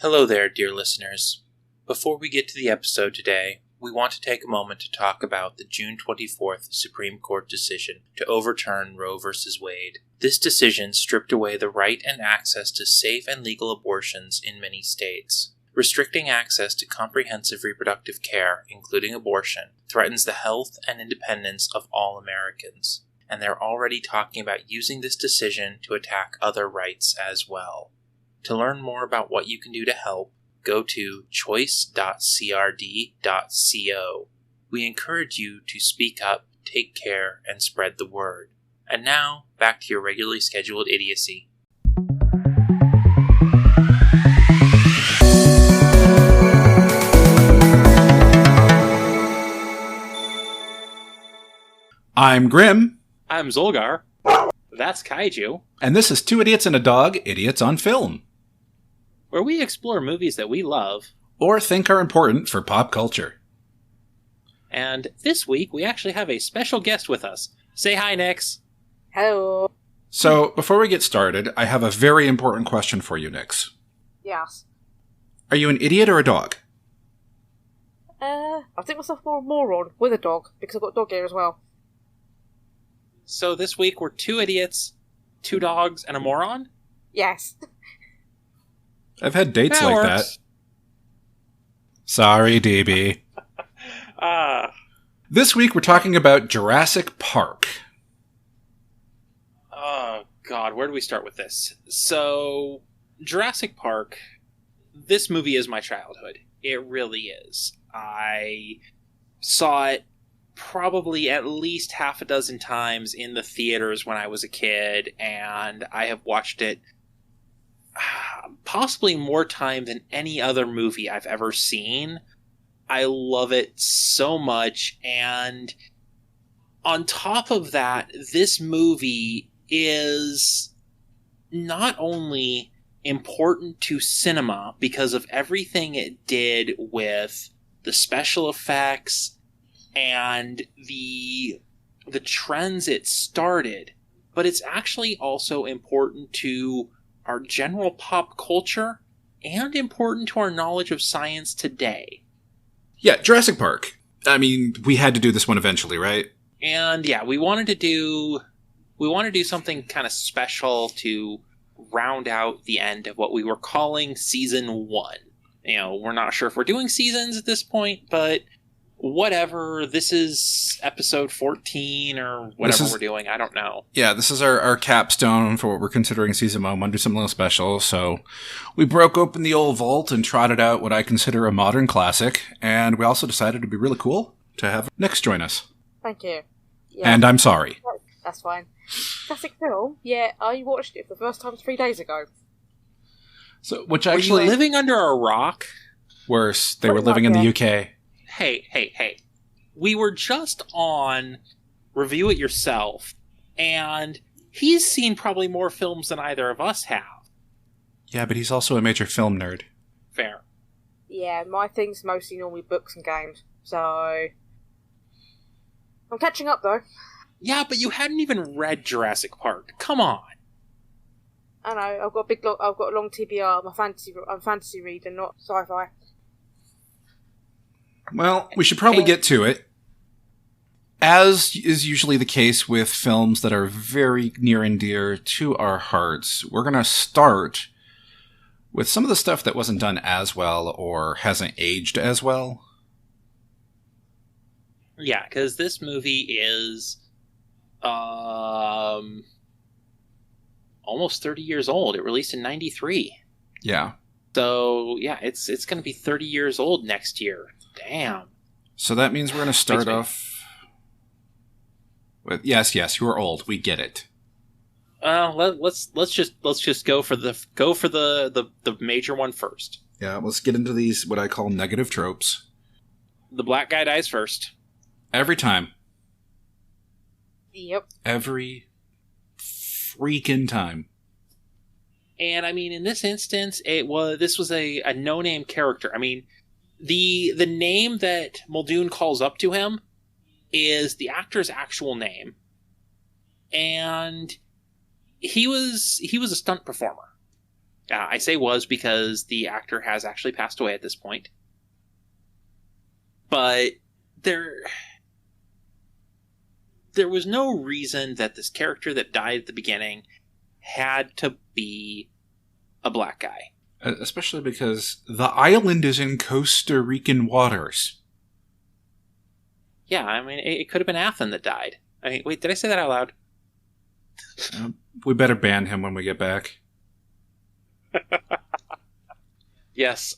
Hello there, dear listeners. Before we get to the episode today, we want to take a moment to talk about the June 24th Supreme Court decision to overturn Roe v. Wade. This decision stripped away the right and access to safe and legal abortions in many states. Restricting access to comprehensive reproductive care, including abortion, threatens the health and independence of all Americans, and they're already talking about using this decision to attack other rights as well. To learn more about what you can do to help, go to choice.crd.co. We encourage you to speak up, take care, and spread the word. And now, back to your regularly scheduled idiocy. I'm Grim. I'm Zolgar. That's Kaiju. And this is Two Idiots and a Dog, Idiots on Film, where we explore movies that we love or think are important for pop culture. And this week, we actually have a special guest with us. Say hi, Nix. Hello. So, before we get started, I have a very important question for you, Nix. Yes. Are you an idiot or a dog? I think myself more a moron with a dog, because I've got dog ear as well. So this week, we're two idiots, two dogs, and a moron? Yes. I've had dates like works. that. Sorry, DB. This week we're talking about Jurassic Park. Oh, God, where do we start with this? So, Jurassic Park, this movie is my childhood. It really is. I saw it probably at least half a dozen times in the theaters when I was a kid, and I have watched it possibly more time than any other movie I've ever seen. I love it so much, and on top of that, this movie is not only important to cinema because of everything it did with the special effects and the trends it started, but it's actually also important to our general pop culture and important to our knowledge of science today. Yeah, Jurassic Park. I mean, we had to do this one eventually, right? And yeah, we wanted to do something kind of special to round out the end of what we were calling season 1. You know, we're not sure if we're doing seasons at this point, but whatever. This is episode 14 or whatever we're doing. I don't know. Yeah, this is our capstone for what we're considering season 1. Want to do something a little special. So we broke open the old vault and trotted out what I consider a modern classic. And we also decided it'd be really cool to have Nix join us. Thank you. Yeah. And I'm sorry. That's fine. Classic film? Yeah, I watched it for the first time 3 days ago. So, which Were actually... you living under a rock? Worse, they were living in the UK. Hey. We were just on Review It Yourself, and he's seen probably more films than either of us have. Yeah, but he's also a major film nerd. Fair. Yeah, my thing's mostly normally books and games, so... I'm catching up, though. Yeah, but you hadn't even read Jurassic Park. Come on. I know, I've got a long TBR. I'm a fantasy reader, not sci-fi. Well, we should probably get to it. As is usually the case with films that are very near and dear to our hearts, we're going to start with some of the stuff that wasn't done as well or hasn't aged as well. Yeah, because this movie is almost 30 years old. It released in 93. Yeah. So, yeah, it's going to be 30 years old next year. Damn. So that means we're going to start off with yes, you are old. We get it. Let's just go for the major one first. Yeah, let's get into these what I call negative tropes. The black guy dies first. Every time. Yep. Every freaking time. And I mean, in this instance, this was a no-name character. I mean, the name that Muldoon calls up to him is the actor's actual name, and he was a stunt performer. I say was because the actor has actually passed away at this point. But there was no reason that this character that died at the beginning had to be a black guy. Especially because the island is in Costa Rican waters. Yeah, I mean, it could have been Athen that died. I mean, wait, did I say that out loud? We better ban him when we get back. Yes.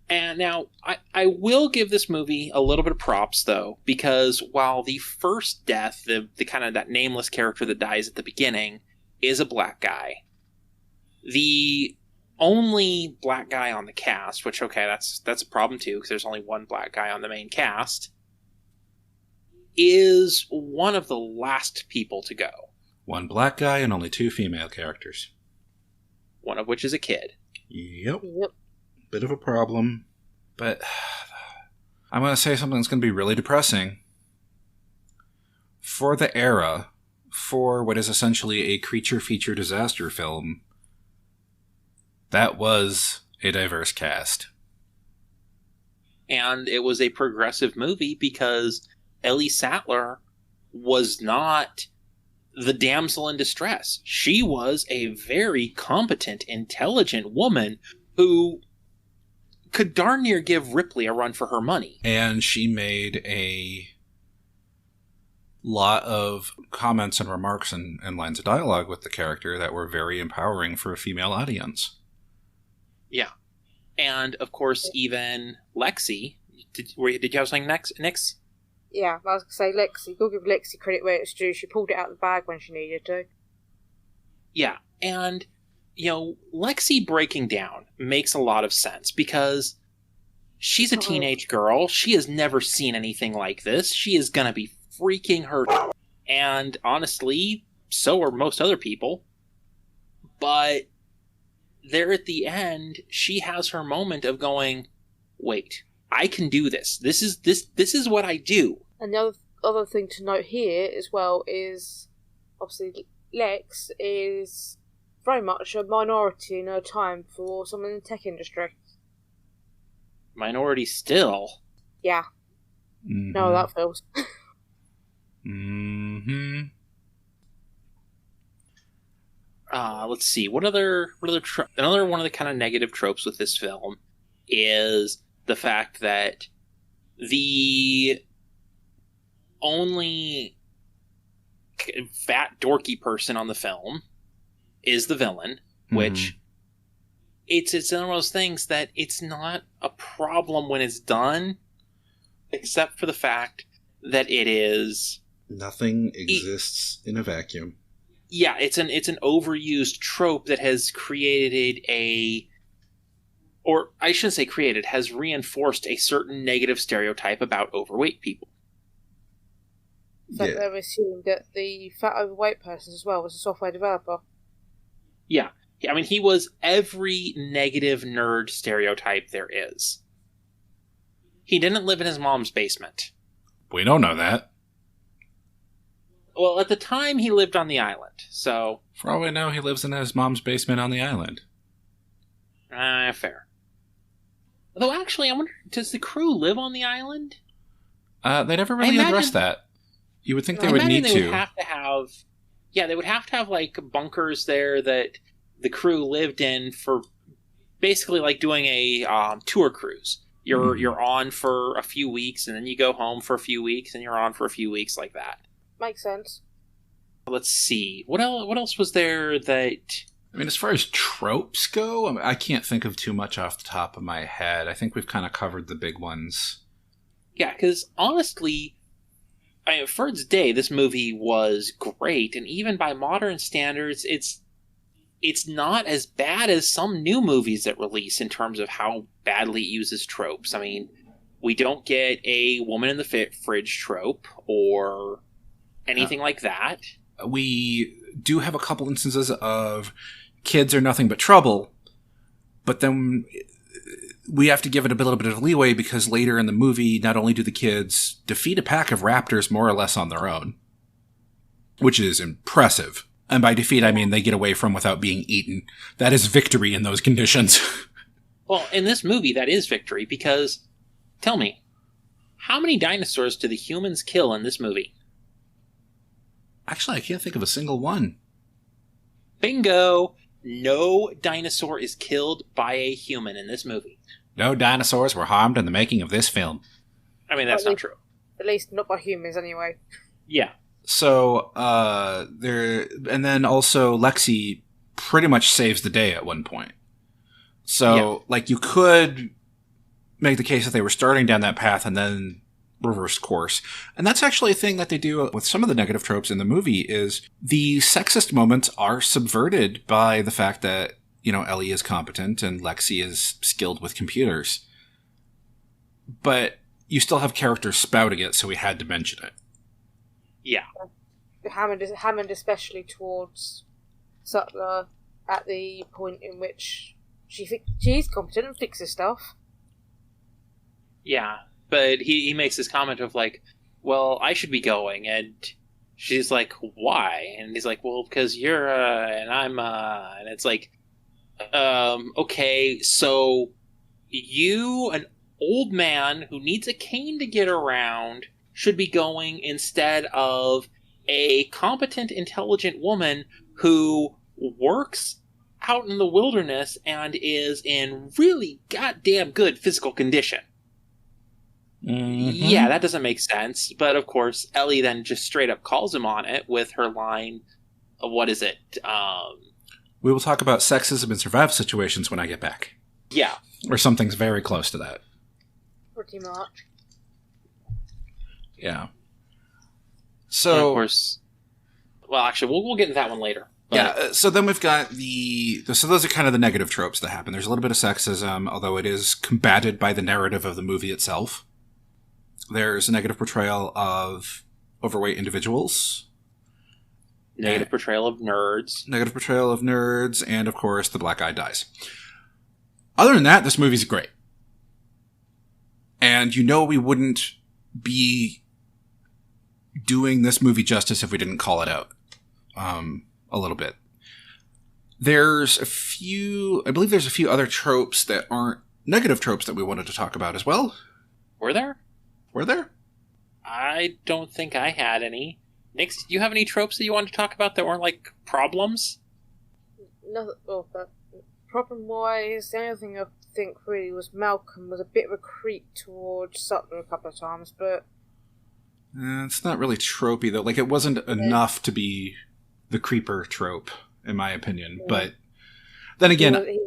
And now, I will give this movie a little bit of props, though, because while the first death, the kind of that nameless character that dies at the beginning, is a black guy, the only black guy on the cast, which, okay, that's a problem, too, because there's only one black guy on the main cast, is one of the last people to go. One black guy and only 2 female characters. One of which is a kid. Yep. Bit of a problem. But I'm going to say something that's going to be really depressing. For the era, for what is essentially a creature feature disaster film, that was a diverse cast. And it was a progressive movie because Ellie Sattler was not the damsel in distress. She was a very competent, intelligent woman who could darn near give Ripley a run for her money. And she made a lot of comments and remarks and lines of dialogue with the character that were very empowering for a female audience. Yeah. And, of course, even Lexi. Did you have something next? Yeah, I was going to say Lexi. Go give Lexi credit where it's due. She pulled it out of the bag when she needed to. Yeah, and, Lexi breaking down makes a lot of sense because she's a teenage girl. She has never seen anything like this. She is going to be freaking her. And honestly, so are most other people. But there at the end, she has her moment of going, wait, I can do this. This is what I do. And the other thing to note here as well is, obviously, Lex is very much a minority in her time for someone in the tech industry. Minority still? Yeah. Mm-hmm. No, that feels. Mm-hmm. Let's see. What other another one of the kind of negative tropes with this film is the fact that the only fat dorky person on the film is the villain, which it's one of those things that it's not a problem when it's done, except for the fact that it is nothing exists in a vacuum. Yeah, it's an overused trope that has created or I shouldn't say created, has reinforced a certain negative stereotype about overweight people. So they're assuming that the fat overweight person as well was a software developer. Yeah. I mean, he was every negative nerd stereotype there is. He didn't live in his mom's basement. We don't know that. Well, at the time, he lived on the island, so... For all we know, he lives in his mom's basement on the island. Fair. Although, actually, I wonder, does the crew live on the island? They never really addressed that. You would think they would need to. They would have to have... Yeah, they would have to have, like, bunkers there that the crew lived in for basically like doing a tour cruise. You're on for a few weeks, and then you go home for a few weeks, and you're on for a few weeks like that. Makes sense. Let's see. What else was there that... I mean, as far as tropes go, I can't think of too much off the top of my head. I think we've kind of covered the big ones. Yeah, because honestly, for its day, this movie was great, and even by modern standards, it's not as bad as some new movies that release in terms of how badly it uses tropes. I mean, we don't get a woman in the fridge trope or anything like that. We do have a couple instances of kids are nothing but trouble, but then we have to give it a little bit of leeway because later in the movie, not only do the kids defeat a pack of raptors more or less on their own, which is impressive. And by defeat, I mean they get away from without being eaten. That is victory in those conditions. Well, in this movie, that is victory, because, tell me, how many dinosaurs do the humans kill in this movie? Actually, I can't think of a single one. Bingo! No dinosaur is killed by a human in this movie. No dinosaurs were harmed in the making of this film. I mean, that's not true. At least not by humans, anyway. Yeah. So, and then also Lexi pretty much saves the day at one point. So, you could make the case that they were starting down that path and then reversed course. And that's actually a thing that they do with some of the negative tropes in the movie is the sexist moments are subverted by the fact that, Ellie is competent and Lexi is skilled with computers. But you still have characters spouting it, so we had to mention it. Yeah. Hammond especially towards Sutler at the point in which she's competent and fixes stuff. Yeah, but he makes this comment of well, I should be going, and she's like, why? And he's like, well, because you're, and I'm, and it's okay, so you, an old man who needs a cane to get around, should be going instead of a competent, intelligent woman who works out in the wilderness and is in really goddamn good physical condition. Mm-hmm. Yeah, that doesn't make sense. But of course, Ellie then just straight up calls him on it with her line, what is it? We will talk about sexism in survival situations when I get back. Yeah. Or something's very close to that. Pretty much. Yeah. And So, of course, well, actually, we'll get into that one later. But yeah, so then we've got so those are kind of the negative tropes that happen. There's a little bit of sexism, although it is combated by the narrative of the movie itself. There's a negative portrayal of overweight individuals. negative portrayal of nerds. Negative portrayal of nerds, and of course, the black guy dies. Other than that, this movie's great. And we wouldn't be doing this movie justice if we didn't call it out a little bit. There's a few other tropes that aren't negative tropes that we wanted to talk about as well. Were there? Were there? I don't think I had any. Nix, do you have any tropes that you wanted to talk about that weren't problems? No, well, but problem-wise, the only thing I think really was Malcolm was a bit of a creep towards Sutler a couple of times, but It's not really tropey, though. It wasn't enough to be the creeper trope, in my opinion. Yeah. But then again,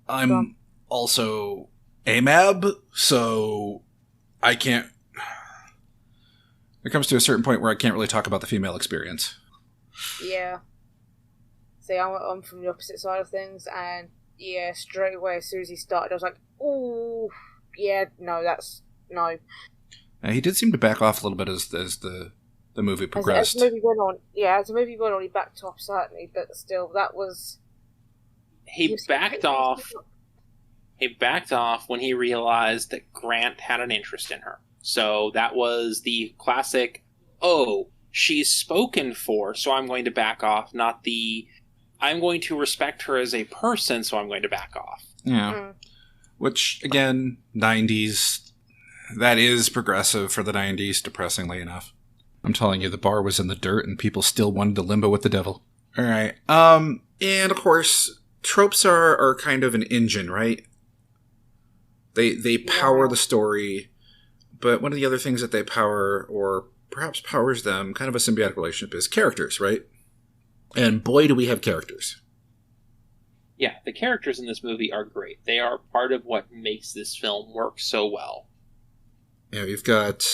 I'm also AMAB, so I can't... There comes to a certain point where I can't really talk about the female experience. Yeah. See, I'm from the opposite side of things, and yeah, straight away, as soon as he started, I was like, ooh, yeah, no, that's, no. He did seem to back off a little bit as the movie progressed. As the movie went on, as the movie went on, he backed off, certainly, but still, that was... He backed off when he realized that Grant had an interest in her. So that was the classic, she's spoken for, so I'm going to back off, not the... I'm going to respect her as a person, so I'm going to back off. Yeah. Mm. Which, again, 90s, that is progressive for the 90s, depressingly enough. I'm telling you, the bar was in the dirt and people still wanted to limbo with the devil. All right. And, of course, tropes are kind of an engine, right? They power the story, but one of the other things that they power, or perhaps powers them, kind of a symbiotic relationship, is characters, right? And boy, do we have characters. Yeah, the characters in this movie are great. They are part of what makes this film work so well. Yeah, we've got...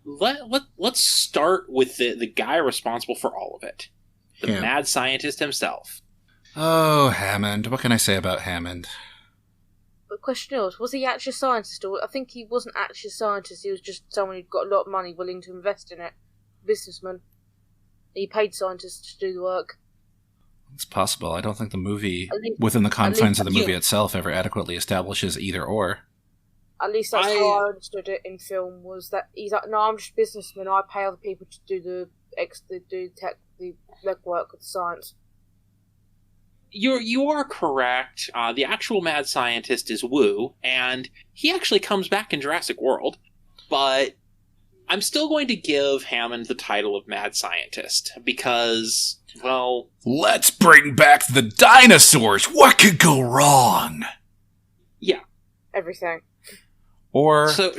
Let's start with the guy responsible for all of it. The mad scientist himself. Oh, Hammond. What can I say about Hammond? The question is, was he actually a scientist? Or I think he wasn't actually a scientist. He was just someone who'd got a lot of money willing to invest in it. Businessman. He paid scientists to do the work. It's possible. I don't think the movie, within the confines of the movie itself, ever adequately establishes either or. At least that's how I understood it in film, was that he's like, no, I'm just a businessman, I pay other people to do the legwork with the science. You are correct. The actual mad scientist is Wu, and he actually comes back in Jurassic World, but I'm still going to give Hammond the title of mad scientist, because, well... Let's bring back the dinosaurs! What could go wrong? Yeah. Everything. Or... So,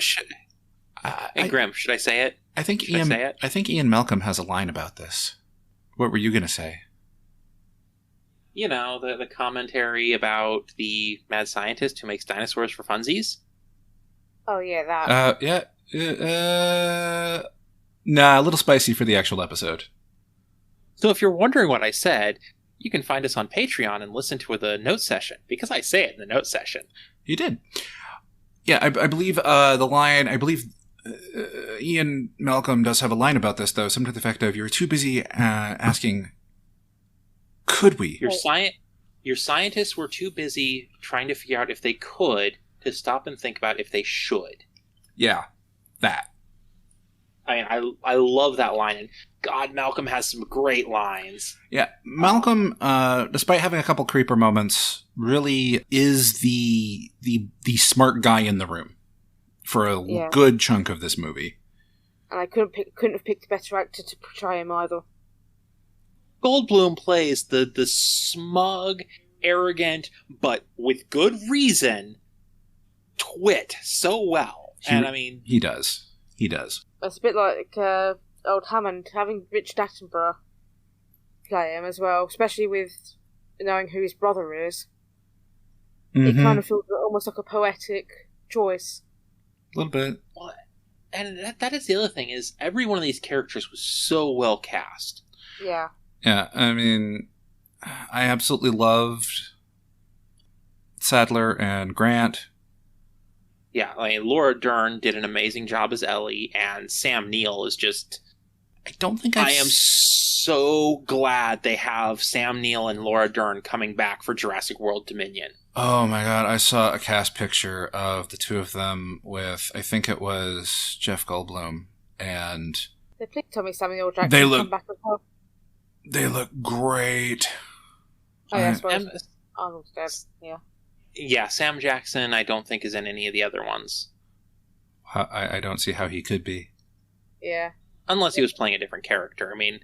hey, Grim, should I say it? I think Ian Malcolm has a line about this. What were you going to say? You know, the commentary about the mad scientist who makes dinosaurs for funsies? Oh, yeah, that. Nah, a little spicy for the actual episode. So if you're wondering what I said, you can find us on Patreon and listen to the note session, because I say it in the note session. You did. Yeah, I believe the line, Ian Malcolm does have a line about this, though, something to the effect of, you're too busy asking, could we? Your scientists were too busy trying to figure out if they could to stop and think about if they should. Yeah, that. I mean, I love that line, and God, Malcolm has some great lines. Yeah, Malcolm, despite having a couple creeper moments, really is the smart guy in the room for a good chunk of this movie. And I couldn't have picked a better actor to portray him either. Goldblum plays the smug, arrogant, but with good reason, twit so well. He does. It's a bit like old Hammond, having Richard Attenborough play him as well, especially with knowing who his brother is. Mm-hmm. It kind of feels almost like a poetic choice. A little bit. Well, and that is the other thing, is every one of these characters was so well cast. Yeah. Yeah, I mean, I absolutely loved Sadler and Grant. Yeah, I mean, Laura Dern did an amazing job as Ellie, and Sam Neill is just... I am so glad they have Sam Neill and Laura Dern coming back for Jurassic World Dominion. Oh my god, I saw a cast picture of the two of them with, I think it was Jeff Goldblum, and... They played Tommy Samuel Jackson come back as well. They look great. Oh, yeah, I suppose Arnold's dead, yeah. Yeah, Sam Jackson I don't think is in any of the other ones. I don't see how he could be. Yeah. Unless he was playing a different character. I mean,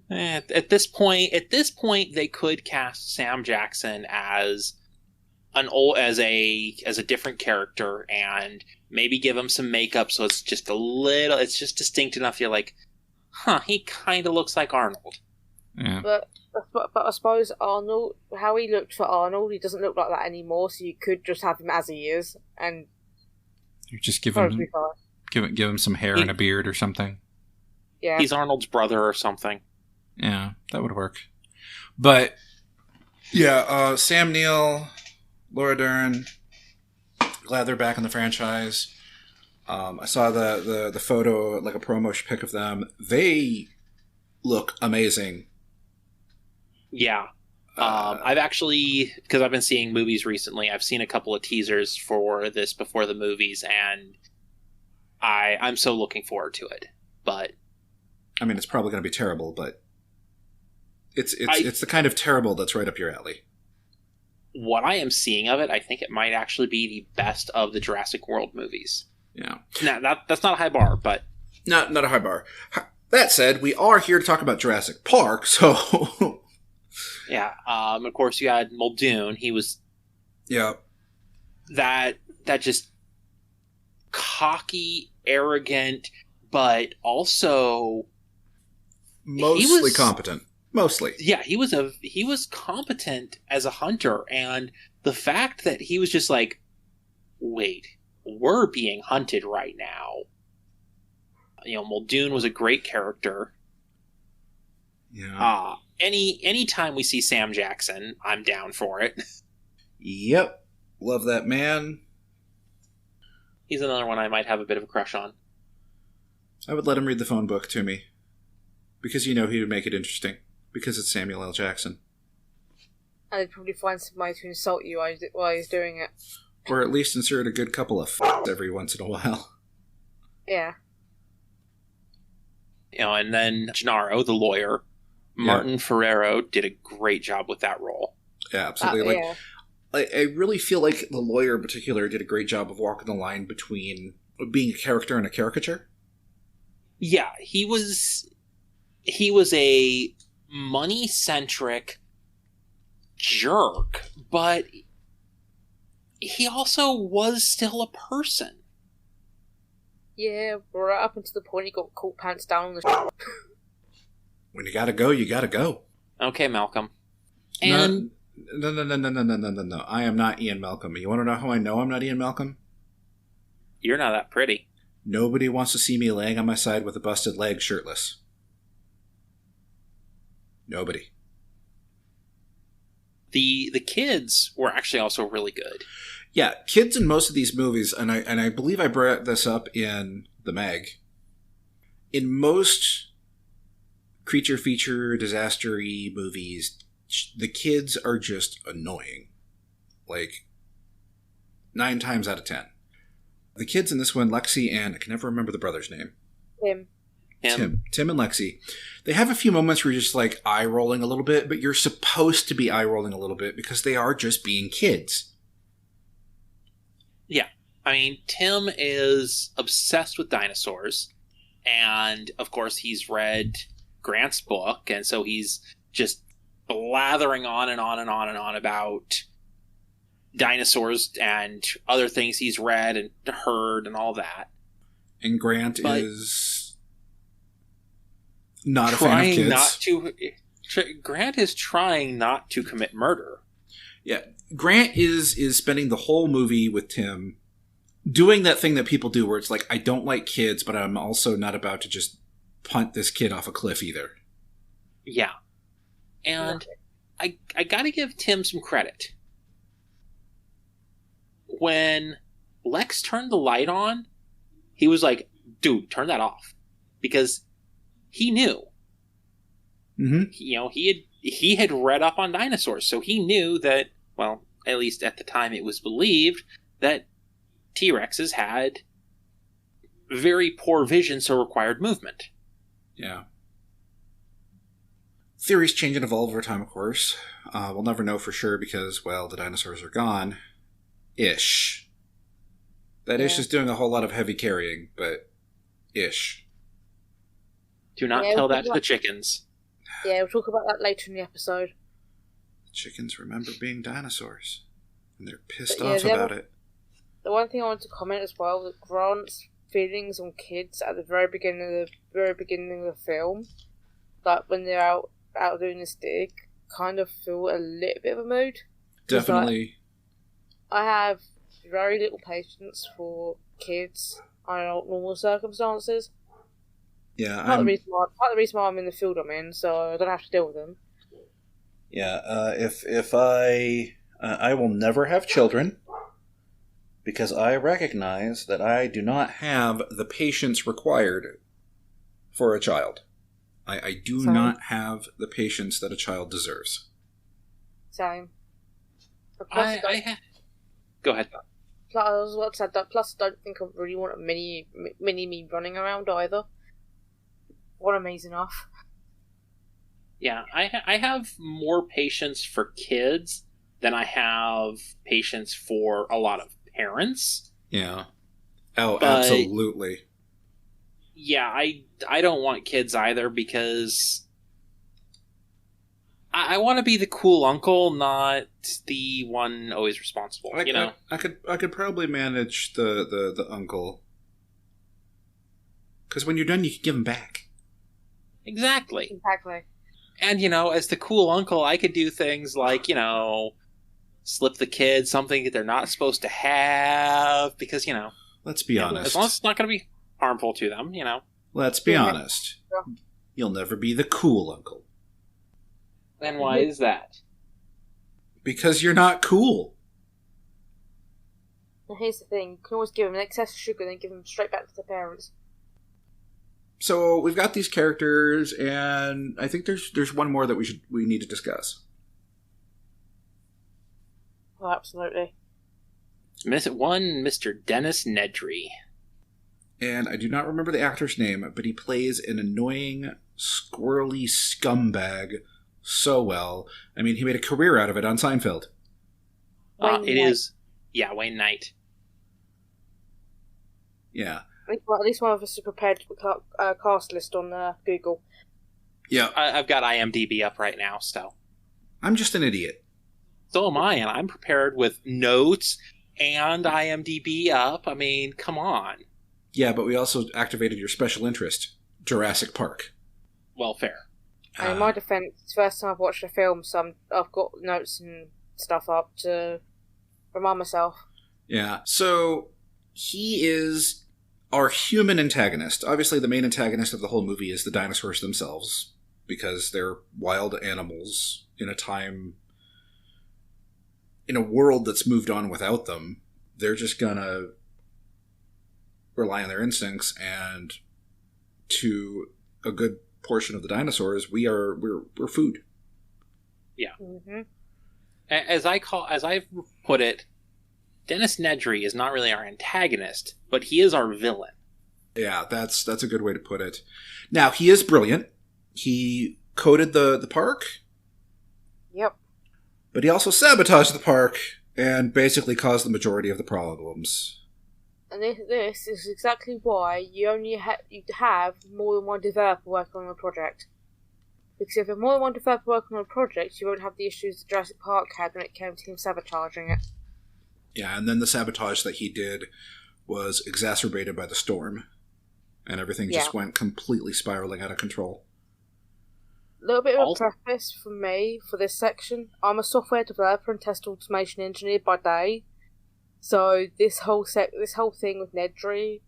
at this point, they could cast Sam Jackson as a different character and maybe give him some makeup so it's just distinct enough you're like, huh, he kind of looks like Arnold. Yeah. But I suppose Arnold, how he looked for Arnold, he doesn't look like that anymore, so you could just have him as he is, and you just give him some hair and a beard or something. Yeah. He's Arnold's brother or something. Yeah, that would work. But yeah, Sam Neill, Laura Dern, glad they're back in the franchise. I saw the photo, like a promo pic of them. They look amazing. Yeah. I've actually, because I've been seeing movies recently, I've seen a couple of teasers for this before the movies, and I'm so looking forward to it. But I mean, it's probably going to be terrible, but it's the kind of terrible that's right up your alley. What I am seeing of it, I think it might actually be the best of the Jurassic World movies. Yeah. Now, that's not a high bar, but... Not a high bar. That said, we are here to talk about Jurassic Park, so... Yeah, of course you had Muldoon. He was... Yeah. That just cocky, arrogant, but also... Mostly competent. Mostly. Yeah, he was competent as a hunter, and the fact that he was just like, wait, we're being hunted right now. You know, Muldoon was a great character. Yeah. Any time we see Sam Jackson, I'm down for it. Yep. Love that man. He's another one I might have a bit of a crush on. I would let him read the phone book to me. Because he would make it interesting. Because it's Samuel L. Jackson. And he'd probably find some way to insult you while he's doing it. Or at least insert a good couple of every once in a while. Yeah. And then Gennaro, the lawyer, Martin Ferrero, did a great job with that role. Yeah, absolutely. I really feel like the lawyer in particular did a great job of walking the line between being a character and a caricature. Yeah, he was a money-centric jerk, but he also was still a person. Yeah, right up until the point he got caught pants down on the When you gotta go, you gotta go. Okay, Malcolm. And No. I am not Ian Malcolm. You want to know how I know I'm not Ian Malcolm? You're not that pretty. Nobody wants to see me laying on my side with a busted leg shirtless. Nobody. The kids were actually also really good. Yeah, kids in most of these movies, and I believe I brought this up in the Meg. In most creature feature disaster-y movies, the kids are just annoying. Like, 9 times out of 10. The kids in this one, Lexi and I can never remember the brother's name. Tim and Lexi. They have a few moments where you're just like eye-rolling a little bit, but you're supposed to be eye-rolling a little bit because they are just being kids. Yeah. I mean, Tim is obsessed with dinosaurs. And, of course, he's read Grant's book. And so he's just blathering on and on and on and on about dinosaurs and other things he's read and heard and all that. And Grant is not a fan of kids. Grant is trying not to commit murder. Yeah. Grant is spending the whole movie with Tim doing that thing that people do where it's like, I don't like kids, but I'm also not about to just punt this kid off a cliff either. Yeah. And I gotta give Tim some credit. When Lex turned the light on, he was like, dude, turn that off. Because he knew. Mm-hmm. He had read up on dinosaurs, so he knew that, well, at least at the time it was believed, that T-Rexes had very poor vision, so required movement. Yeah. Theories change and evolve over time, of course. We'll never know for sure because, well, the dinosaurs are gone. Ish. That ish is doing a whole lot of heavy carrying, but ish. Do not tell that to the chickens. Yeah, we'll talk about that later in the episode. Chickens remember being dinosaurs, and they're pissed off about it. The one thing I want to comment as well, that Grant's feelings on kids at the very beginning of the film, like when they're out doing this dig, kind of feel a little bit of a mood. Definitely. Like, I have very little patience for kids under normal circumstances. Yeah, part of the reason why I'm in the field I'm in, so I don't have to deal with them. Yeah, if I will never have children because I recognize that I do not have the patience required for a child. I do not have the patience that a child deserves. Same. Go ahead. I was about to say that. Plus, I don't think I really want a mini me running around either. What amazing enough. Yeah, I have more patience for kids than I have patience for a lot of parents. Yeah. Oh, But absolutely. yeah, I don't want kids either because I want to be the cool uncle, not the one always responsible. I could probably manage the uncle because when you're done, you can give him back. Exactly. And as the cool uncle, I could do things like slip the kids something that they're not supposed to have because Let's be honest. As long as it's not going to be harmful to them, Let's be honest. You'll never be the cool uncle. Then why is that? Because you're not cool. And here's the thing: you can always give them an excess of sugar, and then give them straight back to the parents. So we've got these characters, and I think there's one more that we need to discuss. Oh, absolutely. Mr. Dennis Nedry. And I do not remember the actor's name, but he plays an annoying, squirrely scumbag so well. I mean, he made a career out of it on Seinfeld. Wayne Knight. Yeah. At least one of us is prepared to cast list on Google. Yeah. I've got IMDb up right now, so. I'm just an idiot. So am I, and I'm prepared with notes and IMDb up. I mean, come on. Yeah, but we also activated your special interest, Jurassic Park. Well, fair. And in my defense, it's the first time I've watched a film, so I've got notes and stuff up to remind myself. Yeah, so he is our human antagonist. Obviously, the main antagonist of the whole movie is the dinosaurs themselves, because they're wild animals in a world that's moved on without them. They're just gonna rely on their instincts, and to a good portion of the dinosaurs, we're food. Yeah. Mm-hmm. As I put it, Dennis Nedry is not really our antagonist, but he is our villain. Yeah, that's a good way to put it. Now, he is brilliant. He coded the park. Yep. But he also sabotaged the park and basically caused the majority of the problems. And this is exactly why you have more than one developer working on a project. Because if you have more than one developer working on a project, you won't have the issues that Jurassic Park had when it came to him sabotaging it. Yeah, and then the sabotage that he did was exacerbated by the storm. And everything just went completely spiraling out of control. A little bit of a preface from me for this section. I'm a software developer and test automation engineer by day. So this whole thing with Nedry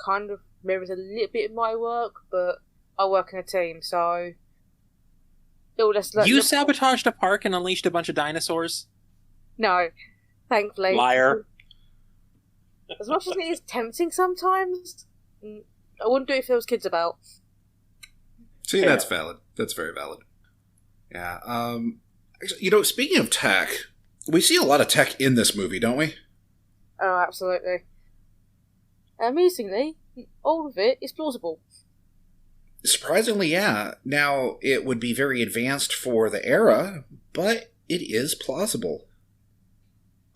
kind of mirrors a little bit of my work, but I work in a team, so... You sabotaged a park and unleashed a bunch of dinosaurs? No, thankfully. Liar. As much as it is tempting sometimes, I wouldn't do it if there was kids about. See, that's valid. That's very valid. Yeah. Actually, speaking of tech, we see a lot of tech in this movie, don't we? Oh, absolutely. Amusingly, all of it is plausible. Surprisingly, yeah. Now, it would be very advanced for the era, but it is plausible.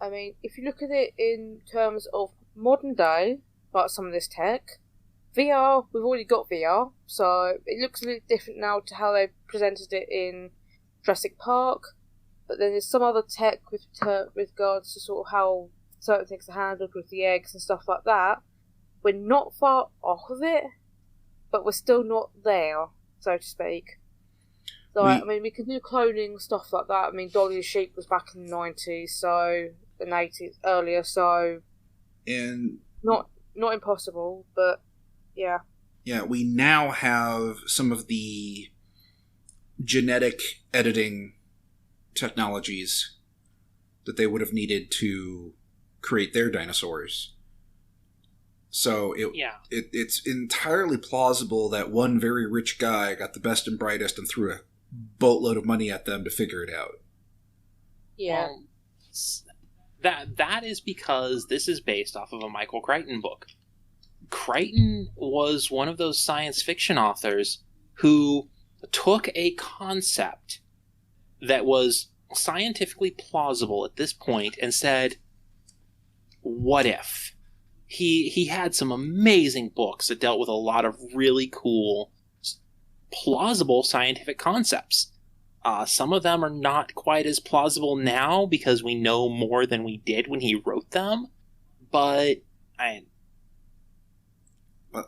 I mean, if you look at it in terms of modern day, like some of this tech, VR, we've already got VR, so it looks a little different now to how they presented it in Jurassic Park, but then there's some other tech with regards to sort of how certain things are handled with the eggs and stuff like that. We're not far off of it, but we're still not there, so to speak. So, I mean, we can do cloning and stuff like that. I mean, Dolly the Sheep was back in the 90s, so the 80s earlier, so and not impossible, but yeah. Yeah, we now have some of the genetic editing technologies that they would have needed to create their dinosaurs. So it's entirely plausible that one very rich guy got the best and brightest and threw a boatload of money at them to figure it out. Yeah. That is because this is based off of a Michael Crichton book. Crichton was one of those science fiction authors who took a concept that was scientifically plausible at this point and said, what if? He had some amazing books that dealt with a lot of really cool, plausible scientific concepts. Some of them are not quite as plausible now because we know more than we did when he wrote them, but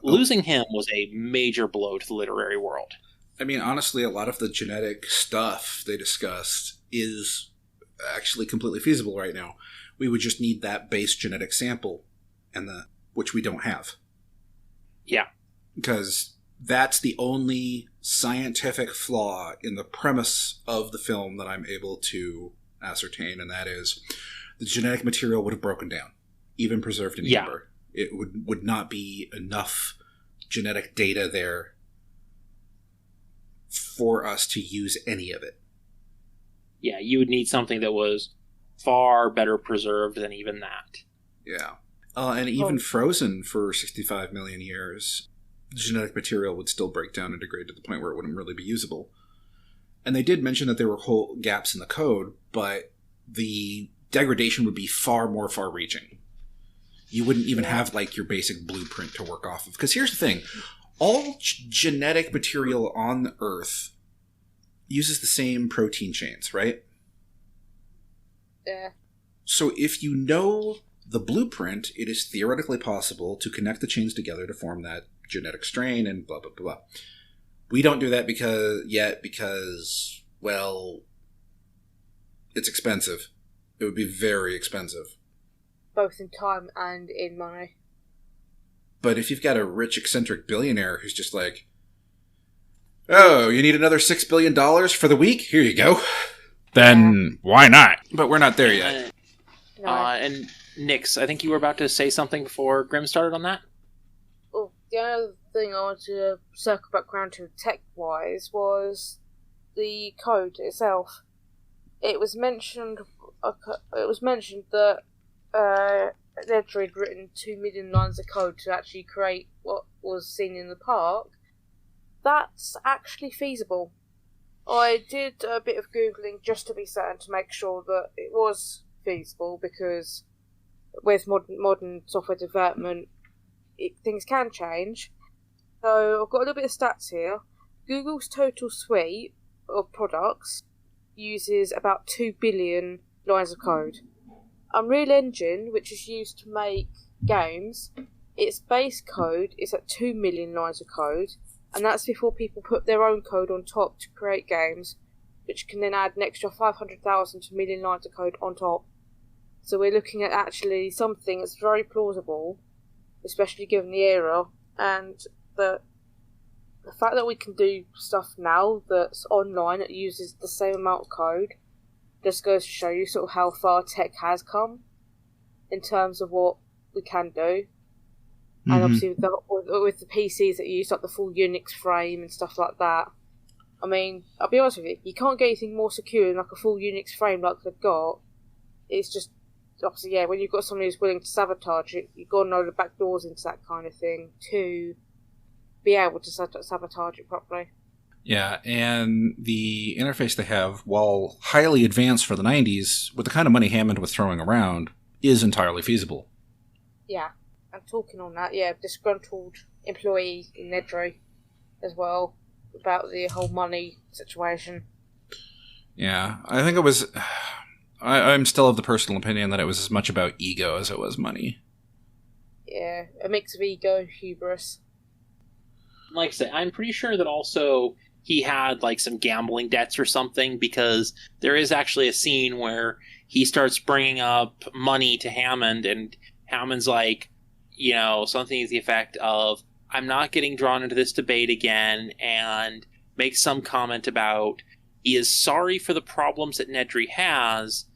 losing him was a major blow to the literary world. I mean, honestly, a lot of the genetic stuff they discussed is actually completely feasible right now. We would just need that base genetic sample, which we don't have. Yeah. Because that's the only scientific flaw in the premise of the film that I'm able to ascertain, and that is the genetic material would have broken down, even preserved in amber. It would not be enough genetic data there for us to use any of it. Yeah, you would need something that was far better preserved than even that. Yeah. And even frozen for 65 million years, genetic material would still break down and degrade to the point where it wouldn't really be usable. And they did mention that there were whole gaps in the code, but the degradation would be far more far-reaching. You wouldn't even have, like, your basic blueprint to work off of. Because here's the thing. All genetic material on Earth uses the same protein chains, right? Yeah. So if you know the blueprint, it is theoretically possible to connect the chains together to form that genetic strain and blah, blah, blah. We don't do that because, well, it's expensive. It would be very expensive. Both in time and in money. But if you've got a rich, eccentric billionaire who's just like, oh, you need another $6 billion for the week? Here you go. Then why not? But we're not there yet. No. And Nix, I think you were about to say something before Grim started on that? Well, the other thing I wanted to circle back around to tech-wise was the code itself. It was mentioned that Nedry had written 2 million lines of code to actually create what was seen in the park. That's actually feasible. I did a bit of Googling just to be certain to make sure that it was feasible, because with modern software development, things can change. So I've got a little bit of stats here. Google's total suite of products uses about 2 billion lines of code. Unreal Engine, which is used to make games, its base code is at 2 million lines of code, and that's before people put their own code on top to create games, which can then add an extra 500,000 to 1 million lines of code on top. So we're looking at actually something that's very plausible, especially given the era, and the fact that we can do stuff now that's online that uses the same amount of code just goes to show you sort of how far tech has come in terms of what we can do. Mm-hmm. And obviously with the PCs that use like the full Unix frame and stuff like that, I mean, I'll be honest with you can't get anything more secure than like a full Unix frame like they've got. It's just, obviously, yeah, when you've got somebody who's willing to sabotage it, you've got to know the back doors into that kind of thing to be able to sabotage it properly. Yeah, and the interface they have, while highly advanced for the 90s, with the kind of money Hammond was throwing around, is entirely feasible. Yeah, and talking on that, disgruntled employee in Nedry as well, about the whole money situation. Yeah, I think it was... I'm still of the personal opinion that it was as much about ego as it was money. Yeah, a mix of ego and hubris. Like I say, I'm pretty sure that also he had like some gambling debts or something, because there is actually a scene where he starts bringing up money to Hammond, and Hammond's like, you know, something to the effect of, I'm not getting drawn into this debate again, and makes some comment about he is sorry for the problems that Nedry has,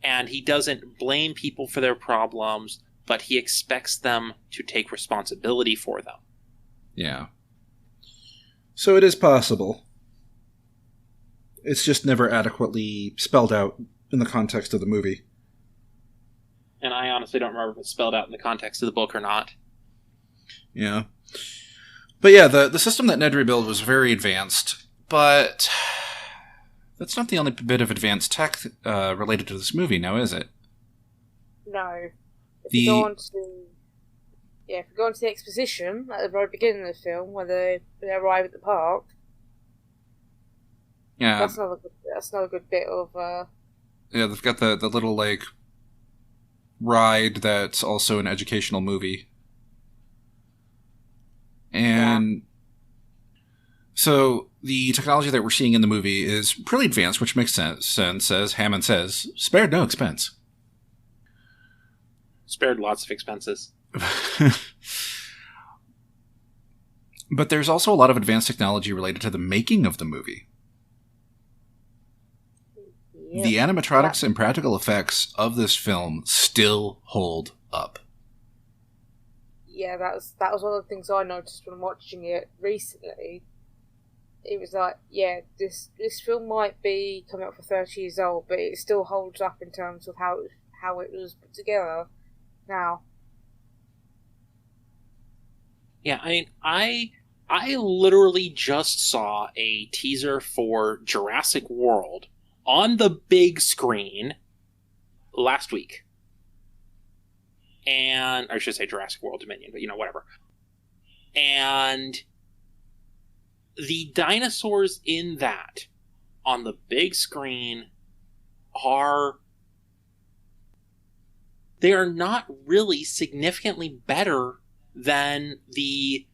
and he doesn't blame people for their problems, but he expects them to take responsibility for them. Yeah. So it is possible. It's just never adequately spelled out in the context of the movie. And I honestly don't remember if it's spelled out in the context of the book or not. Yeah. But yeah, the system that Nedry built was very advanced, but that's not the only bit of advanced tech related to this movie now, is it? No. If you go on to the exposition at the very beginning of the film, where they arrive at the park, yeah, that's another good bit of. Yeah, they've got the little like ride that's also an educational movie, and so the technology that we're seeing in the movie is pretty advanced, which makes sense, as Hammond says, spared no expense. Spared lots of expenses. But there's also a lot of advanced technology related to the making of the movie. Yep. The animatronics and practical effects of this film still hold up. Yeah, that was one of the things I noticed when watching it recently. It was like, yeah, this film might be coming up for 30 years old, but it still holds up in terms of how it was put together. now. Yeah, I mean, I literally just saw a teaser for Jurassic World on the big screen last week. And, or I should say Jurassic World Dominion, but whatever. And the dinosaurs in that on the big screen they are not really significantly better than the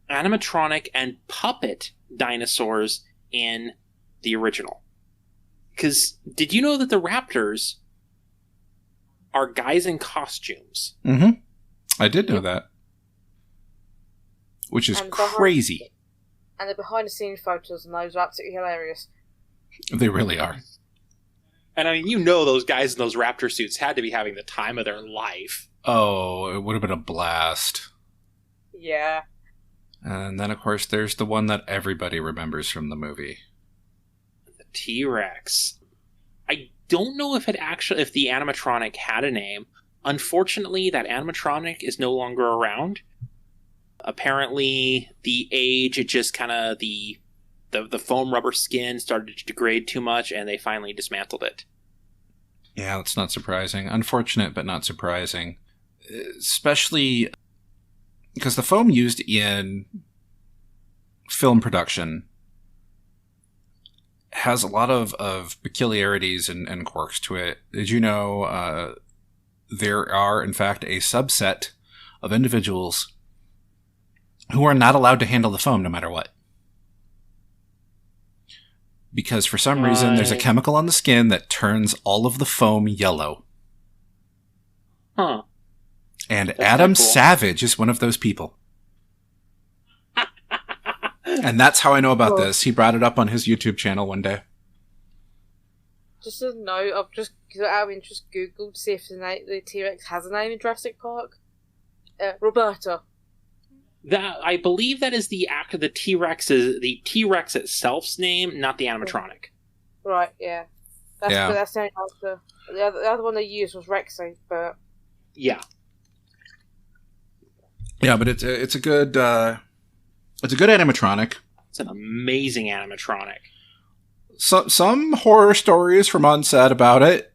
animatronic and puppet dinosaurs in the original. Because did you know that the raptors are guys in costumes? Mm-hmm. I did know that. Which is crazy. And the behind-the-scenes photos and those are absolutely hilarious. They really are. And I mean, those guys in those raptor suits had to be having the time of their life. Oh, it would have been a blast. Yeah. And then, of course, there's the one that everybody remembers from the movie. The T-Rex. I don't know if the animatronic had a name. Unfortunately, that animatronic is no longer around. Apparently, the age, it just kind of, the foam rubber skin started to degrade too much, and they finally dismantled it. Yeah, that's not surprising. Unfortunate, but not surprising. Especially because the foam used in film production has a lot of peculiarities and quirks to it. Did you know there are, in fact, a subset of individuals who are not allowed to handle the foam no matter what? Because for some reason, there's a chemical on the skin that turns all of the foam yellow. Huh. And That's Adam cool. Savage is one of those people. And that's how I know about this. He brought it up on his YouTube channel one day. Just a note, I've just, out of interest, Googled to see if the T-Rex has a name in Jurassic Park. Roberta. I believe that is the T-Rex itself's name, not the animatronic. Right, yeah. That's the only answer. The other one they used was Rexy, but... Yeah. Yeah, but it's a good animatronic. It's an amazing animatronic. Some horror stories from on set about it.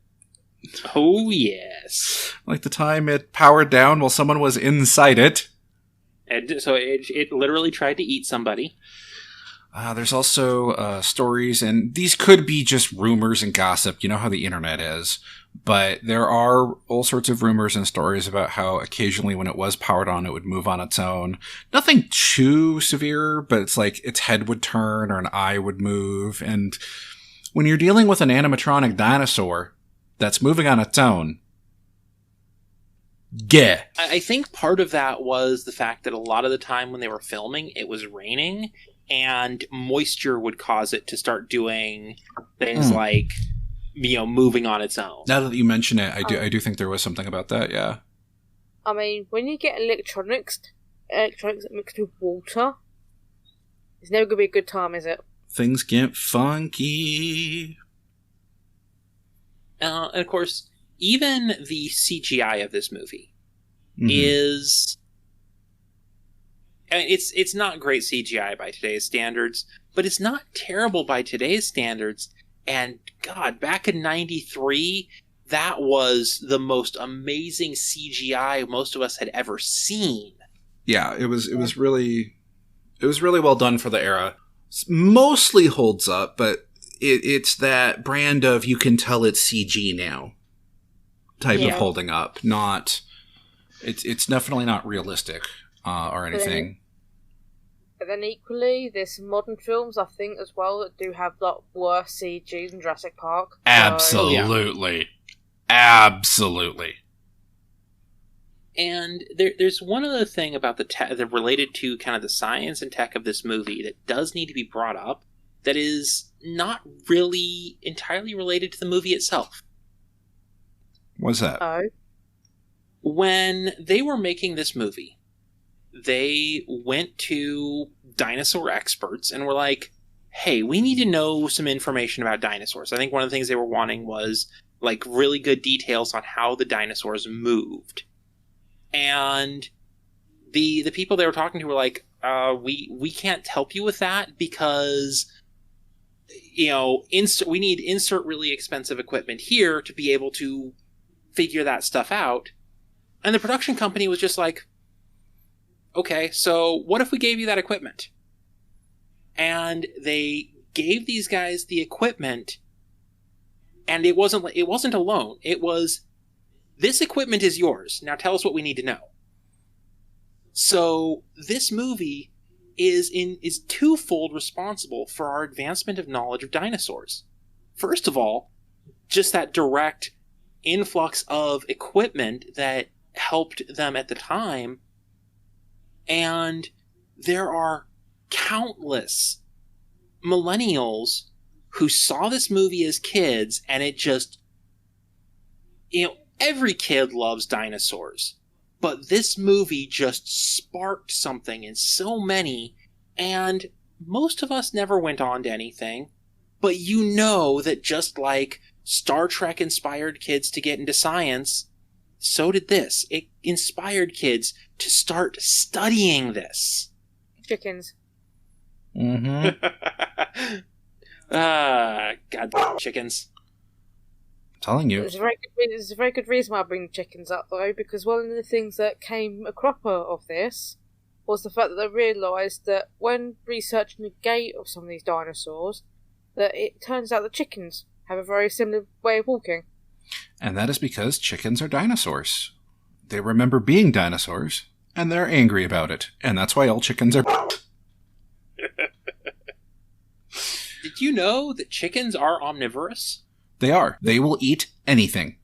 Oh, yes. Like the time it powered down while someone was inside it. And so it literally tried to eat somebody. There's also stories, and these could be just rumors and gossip. You know how the internet is. But there are all sorts of rumors and stories about how occasionally when it was powered on, it would move on its own. Nothing too severe, but it's like its head would turn or an eye would move. And when you're dealing with an animatronic dinosaur that's moving on its own, yeah. I think part of that was the fact that a lot of the time when they were filming, it was raining, and moisture would cause it to start doing things like, moving on its own. Now that you mention it, I do think there was something about that, yeah. I mean, when you get electronics mixed with water, it's never going to be a good time, is it? Things get funky. And of course, even the CGI of this movie is... I mean, it's not great CGI by today's standards, but it's not terrible by today's standards. And God, back in '93, that was the most amazing CGI most of us had ever seen. Yeah, it was really well done for the era. Mostly holds up, but it's that brand of you can tell it's CG now type of holding up. Not, it's definitely not realistic or anything. But then equally, there's some modern films, I think, as well, that do have worse CG than Jurassic Park. Absolutely. Absolutely. And there's one other thing about that related to kind of the science and tech of this movie that does need to be brought up that is not really entirely related to the movie itself. What's that? Oh. When they were making this movie, they went to dinosaur experts and were like, hey, we need to know some information about dinosaurs. I think one of the things they were wanting was like really good details on how the dinosaurs moved. And the people they were talking to were like, we can't help you with that because, we need insert really expensive equipment here to be able to figure that stuff out. And the production company was just like, okay, so what if we gave you that equipment? And they gave these guys the equipment, and it wasn't a loan. It was, this equipment is yours. Now tell us what we need to know. So this movie is twofold responsible for our advancement of knowledge of dinosaurs. First of all, just that direct influx of equipment that helped them at the time. And there are countless millennials who saw this movie as kids, and it just, every kid loves dinosaurs. But this movie just sparked something in so many, and most of us never went on to anything. But that just like Star Trek inspired kids to get into science, so did this. It inspired kids to start studying this. Chickens. Mm-hmm. Goddamn chickens. I'm telling you. There's a very good reason why I bring chickens up, though, because one of the things that came a cropper of this was the fact that they realised that when researching the gait of some of these dinosaurs, that it turns out that chickens have a very similar way of walking. And that is because chickens are dinosaurs. They remember being dinosaurs, and they're angry about it. And that's why all chickens are... Did you know that chickens are omnivorous? They are. They will eat anything.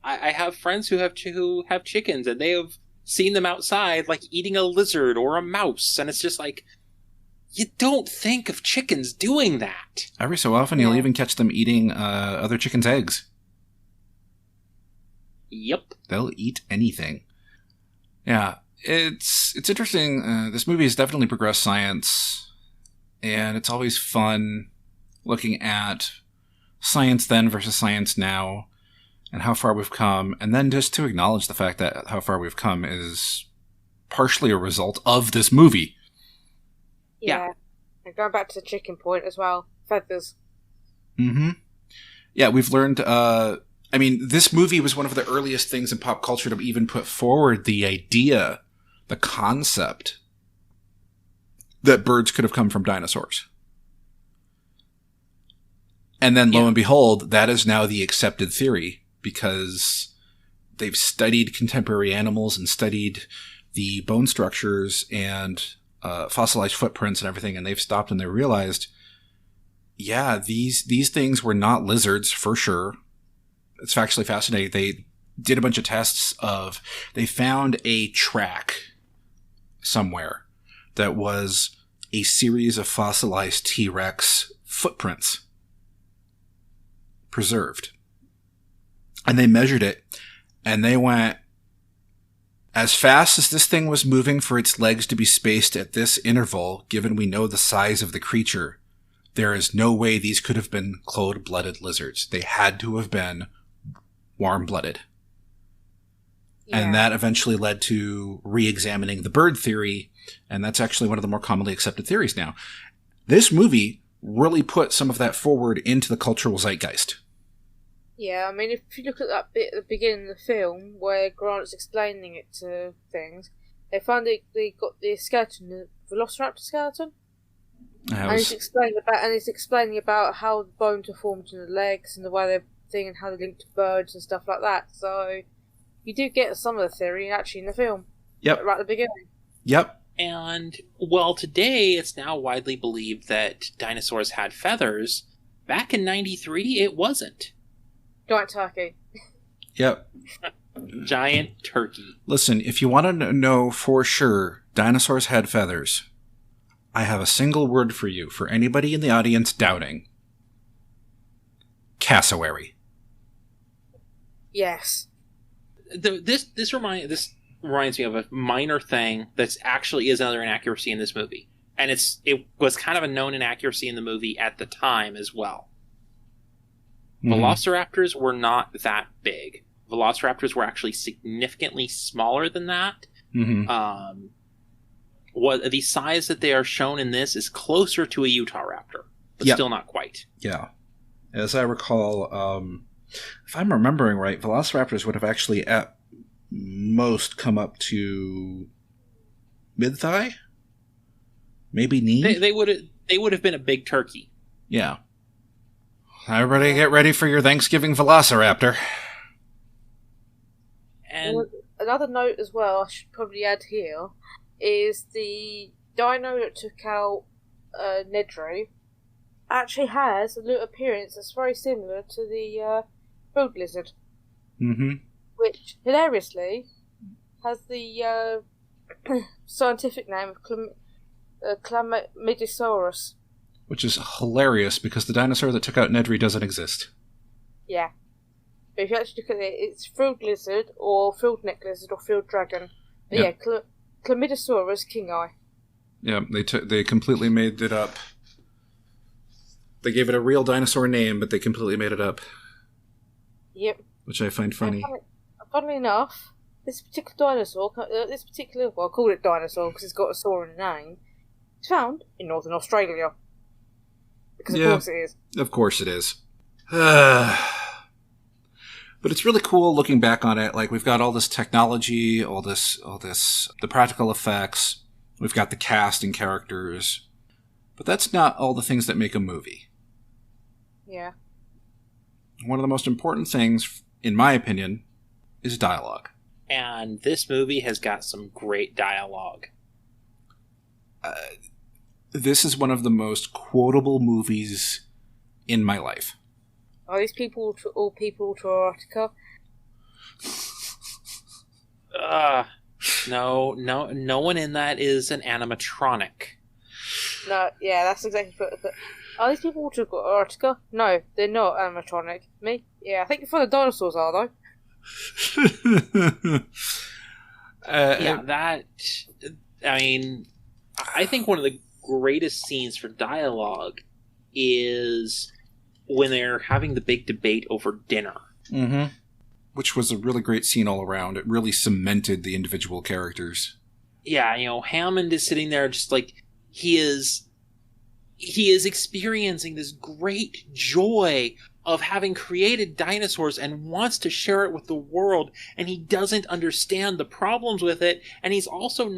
I have friends who have chickens, and they have seen them outside, like, eating a lizard or a mouse, and it's just like, you don't think of chickens doing that. Every so often, you'll even catch them eating other chickens' eggs. Yep. They'll eat anything. Yeah, it's interesting. This movie has definitely progressed science, and it's always fun looking at science then versus science now, and how far we've come, and then just to acknowledge the fact that how far we've come is partially a result of this movie. Yeah. And going back to the chicken point as well, feathers. Mm-hmm. Yeah, we've learned, this movie was one of the earliest things in pop culture to even put forward the idea, the concept, that birds could have come from dinosaurs. And then, lo and behold, that is now the accepted theory, because they've studied contemporary animals and studied the bone structures and fossilized footprints and everything, and they've stopped and they realized, yeah, these things were not lizards for sure. It's actually fascinating. They did a bunch of tests they found a track somewhere that was a series of fossilized T-Rex footprints preserved. And they measured it, and they went, as fast as this thing was moving for its legs to be spaced at this interval, given we know the size of the creature, there is no way these could have been cold-blooded lizards. They had to have been warm-blooded. Yeah. And that eventually led to re-examining the bird theory, and that's actually one of the more commonly accepted theories now. This movie really put some of that forward into the cultural zeitgeist. Yeah, I mean, if you look at that bit at the beginning of the film where Grant's explaining it to things, they found they got the skeleton, the velociraptor skeleton, and it's explaining about how the bones are formed in the legs and the way they're and how they link to birds and stuff like that. So you do get some of the theory actually in the film. Yep. Right at the beginning. Yep. And, well, today it's now widely believed that dinosaurs had feathers. Back in 93, it wasn't. Giant turkey. Yep. Giant turkey. Listen, if you want to know for sure dinosaurs had feathers, I have a single word for you, for anybody in the audience doubting. Cassowary. Yes. This reminds me of a minor thing that's actually is another inaccuracy in this movie. And it was kind of a known inaccuracy in the movie at the time as well. Mm-hmm. Velociraptors were not that big. velociraptors were actually significantly smaller than that. Mm-hmm. What the size that they are shown in this is closer to a Utah raptor, but still not quite. Yeah. As I recall, if I'm remembering right, velociraptors would have actually at most come up to mid-thigh? Maybe knee? They would have been a big turkey. Yeah. Everybody get ready for your Thanksgiving velociraptor. And another note as well, I should probably add here, is the dino that took out Nedry actually has a little appearance that's very similar to the food lizard. Mm-hmm. Which, hilariously, has the scientific name of Chlamydosaurus. Which is hilarious because the dinosaur that took out Nedry doesn't exist. Yeah. But if you actually look at it, it's field lizard or field neck lizard or field dragon. But yeah, Chlamydosaurus kingi. Yeah, they completely made it up. They gave it a real dinosaur name, but they completely made it up. Yep. Which I find funny. Funnily enough, this particular dinosaur, well, I call it dinosaur because it's got a saw in the name, it's found in northern Australia. Because of course it is. Of course it is. But it's really cool looking back on it. Like, we've got all this technology, all this, the practical effects. We've got the cast and characters. But that's not all the things that make a movie. Yeah. One of the most important things, in my opinion, is dialogue. And this movie has got some great dialogue. This is one of the most quotable movies in my life. Are these people all people to erotica? No one in that is an animatronic. No, yeah, that's exactly what. But are these people to erotica? No, they're not animatronic. Me? Yeah, I think for the dinosaurs are though. I think one of the greatest scenes for dialogue is when they're having the big debate over dinner. Mm-hmm. Which was a really great scene all around. It really cemented the individual characters. Yeah, Hammond is sitting there just like he is experiencing this great joy of having created dinosaurs and wants to share it with the world, and he doesn't understand the problems with it, and he's also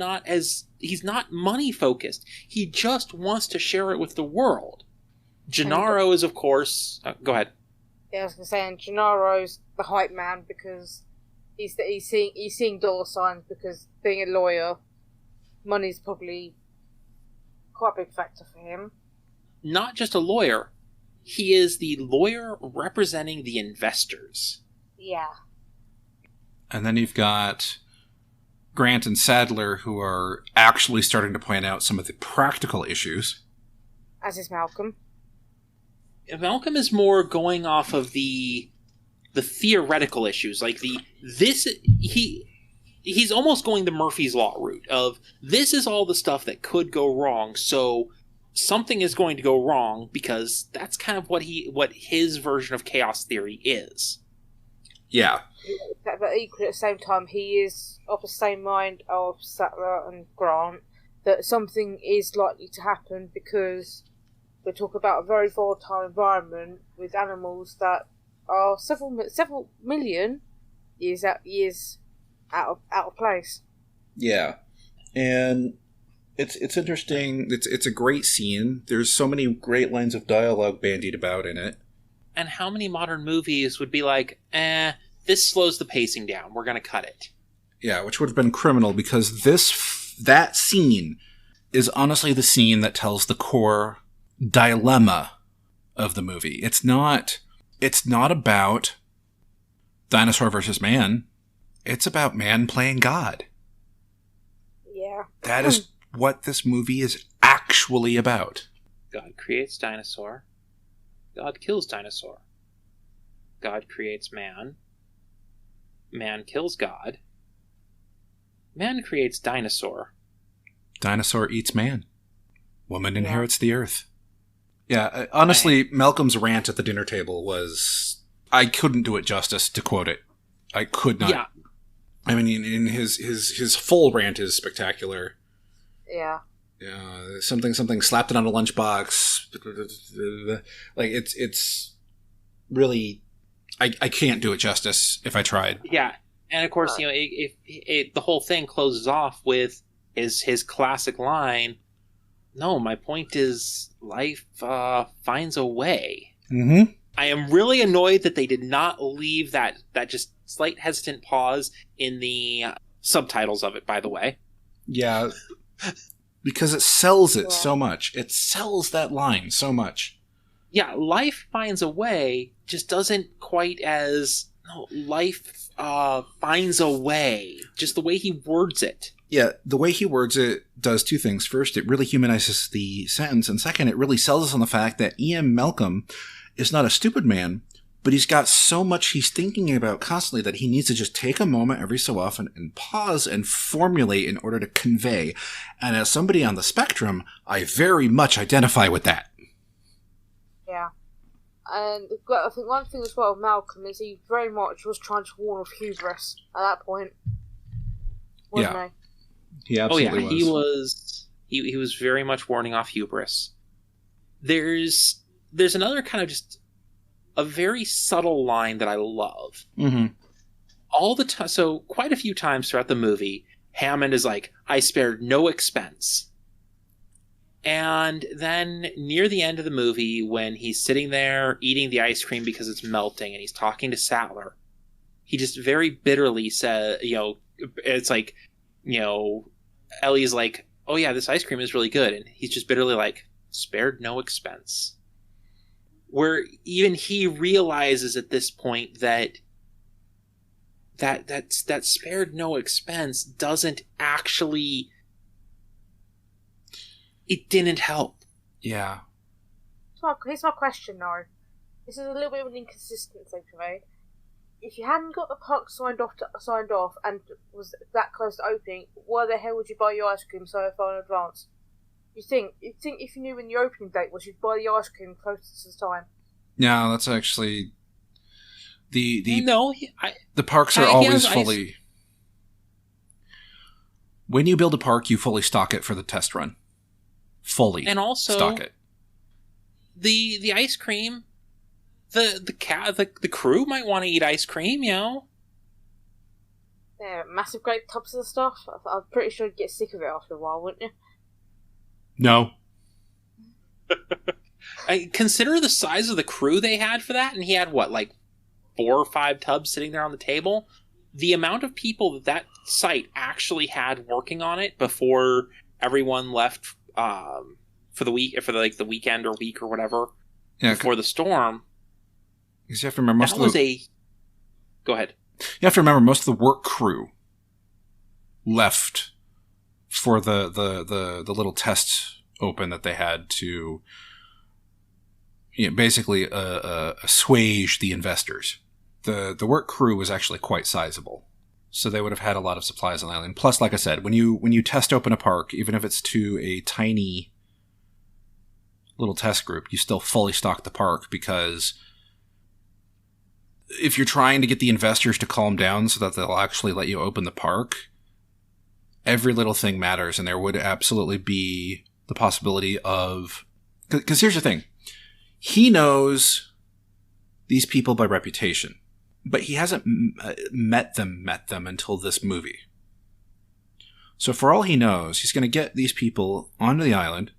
he's not money focused. He just wants to share it with the world. Gennaro is, of course... go ahead. Yeah, I was going to say, and Gennaro's the hype man because he's seeing dollar signs because being a lawyer, money's probably quite a big factor for him. Not just a lawyer. He is the lawyer representing the investors. Yeah. And then you've got Grant and Sadler, who are actually starting to point out some of the practical issues. As is Malcolm. Malcolm is more going off of the theoretical issues, like he's almost going the Murphy's Law route of this is all the stuff that could go wrong, so something is going to go wrong because that's kind of what his version of chaos theory is. Yeah. But equally at the same time, he is of the same mind of Sattler and Grant that something is likely to happen because we talk about a very volatile environment with animals that are several million years out of place. Yeah, and it's interesting. It's a great scene. There's so many great lines of dialogue bandied about in it. And how many modern movies would be like, this slows the pacing down. We're going to cut it. Yeah, which would have been criminal because that scene is honestly the scene that tells the core dilemma of the movie. It's not about dinosaur versus man. It's about man playing God. Yeah. That is what this movie is actually about. God creates dinosaur. God kills dinosaur. God creates man. Man kills God. Man creates dinosaur. Dinosaur eats man. Woman inherits the earth. Yeah, honestly, Malcolm's rant at the dinner table was... I couldn't do it justice to quote it. I could not. Yeah. I mean, in his full rant is spectacular. Yeah. Something slapped it on a lunchbox. Like it's really, I can't do it justice if I tried. Yeah, and of course, if the whole thing closes off with his classic line, "No, my point is life finds a way." Mm-hmm. I am really annoyed that they did not leave that just slight hesitant pause in the subtitles of it. By the way, yeah. Because it sells it so much. It sells that line so much. Yeah, life finds a way just doesn't quite as... No, life finds a way. Just the way he words it. Yeah, the way he words it does two things. First, it really humanizes the sentence. And second, it really sells us on the fact that Ian Malcolm is not a stupid man, but he's got so much he's thinking about constantly that he needs to just take a moment every so often and pause and formulate in order to convey. And as somebody on the spectrum, I very much identify with that. Yeah. And I think one thing as well with Malcolm is he very much was trying to warn of hubris at that point. Wasn't he absolutely was. He was very much warning off hubris. There's another kind of just a very subtle line that I love. Mm-hmm. All the time, so quite a few times throughout the movie, Hammond is like, "I spared no expense." And then near the end of the movie, when he's sitting there eating the ice cream because it's melting and he's talking to Sattler, he just very bitterly says, it's like, Ellie's like, "Oh yeah, this ice cream is really good." And he's just bitterly like, "Spared no expense." Where even he realizes at this point that spared no expense doesn't actually... It didn't help. Yeah. Here's my question, though. This is a little bit of an inconsistency for me. If you hadn't got the park signed off and was that close to opening, why the hell would you buy your ice cream so far in advance? You'd think if you knew when the opening date was, you'd buy the ice cream close to the time. No, that's actually the parks are he always has fully. When you build a park, you fully stock it for the test run. Fully, and also stock it. The ice cream, the crew might want to eat ice cream, Yeah, massive great tubs of stuff. I'm pretty sure you'd get sick of it after a while, wouldn't you? No. I consider the size of the crew they had for that, and he had like 4 or 5 tubs sitting there on the table. The amount of people that site actually had working on it before everyone left for the weekend or week or whatever before the storm. Because you have to remember Go ahead. You have to remember most of the work crew left for the little test open that they had to basically assuage the investors. The work crew was actually quite sizable, so they would have had a lot of supplies on the island. Plus, like I said, when you test open a park, even if it's to a tiny little test group, you still fully stock the park, because if you're trying to get the investors to calm down so that they'll actually let you open the park, every little thing matters, and there would absolutely be the possibility of... Because here's the thing. He knows these people by reputation, but he hasn't met them until this movie. So for all he knows, he's going to get these people onto the island,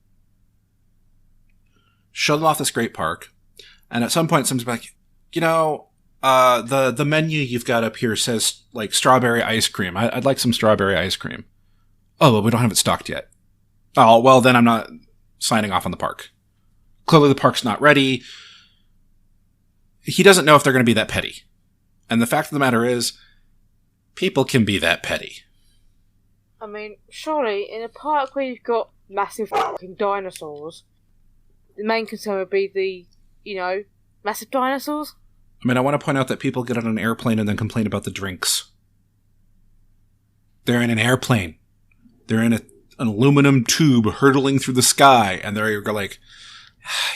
show them off this great park, and at some point someone's like, the menu you've got up here says like strawberry ice cream. I'd like some strawberry ice cream. Oh, well, we don't have it stocked yet. Oh, well, then I'm not signing off on the park. Clearly the park's not ready. He doesn't know if they're going to be that petty. And the fact of the matter is, people can be that petty. I mean, surely in a park where you've got massive fucking dinosaurs, the main concern would be the, massive dinosaurs. I mean, I want to point out that people get on an airplane and then complain about the drinks. They're in an airplane. They're in an aluminum tube hurtling through the sky, and they're like,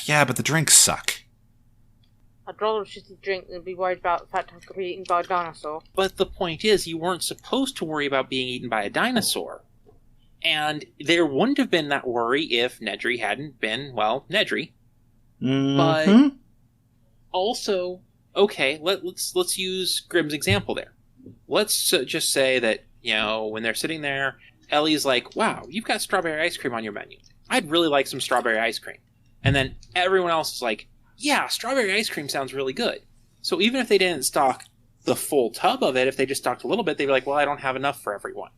yeah, but the drinks suck. I'd rather a shitty drink than be worried about the fact I could be eaten by a dinosaur. But the point is, you weren't supposed to worry about being eaten by a dinosaur. And there wouldn't have been that worry if Nedry hadn't been, well, Nedry. Mm-hmm. But also, okay, let's use Grimm's example there. Let's just say that, when they're sitting there, Ellie's like, wow, you've got strawberry ice cream on your menu. I'd really like some strawberry ice cream. And then everyone else is like, yeah, strawberry ice cream sounds really good. So even if they didn't stock the full tub of it, if they just stocked a little bit, they'd be like, well, I don't have enough for everyone.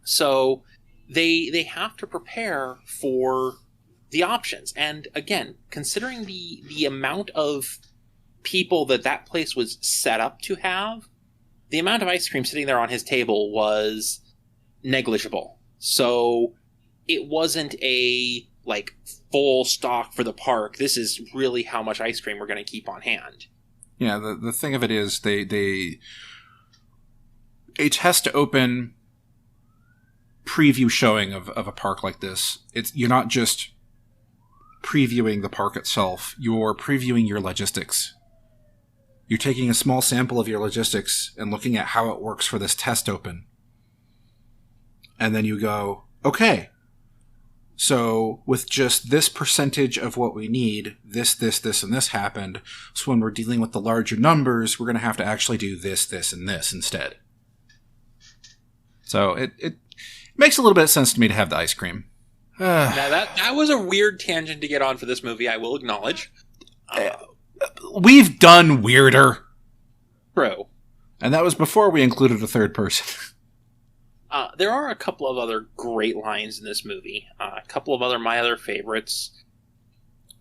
So they have to prepare for the options. And again, considering the amount of people that place was set up to have, the amount of ice cream sitting there on his table was negligible. So it wasn't a full stock for the park. This is really how much ice cream we're going to keep on hand. Yeah, the thing of it is a test to open preview showing of a park like this. You're not just previewing the park itself, you're previewing your logistics. You're taking a small sample of your logistics and looking at how it works for this test open. And then you go, okay, so with just this percentage of what we need, this, and this happened. So when we're dealing with the larger numbers, we're going to have to actually do this, and this instead. So it makes a little bit of sense to me to have the ice cream. Now that was a weird tangent to get on for this movie, I will acknowledge. We've done weirder. True. And that was before we included a third person. There are a couple of other great lines in this movie. A couple of my other favorites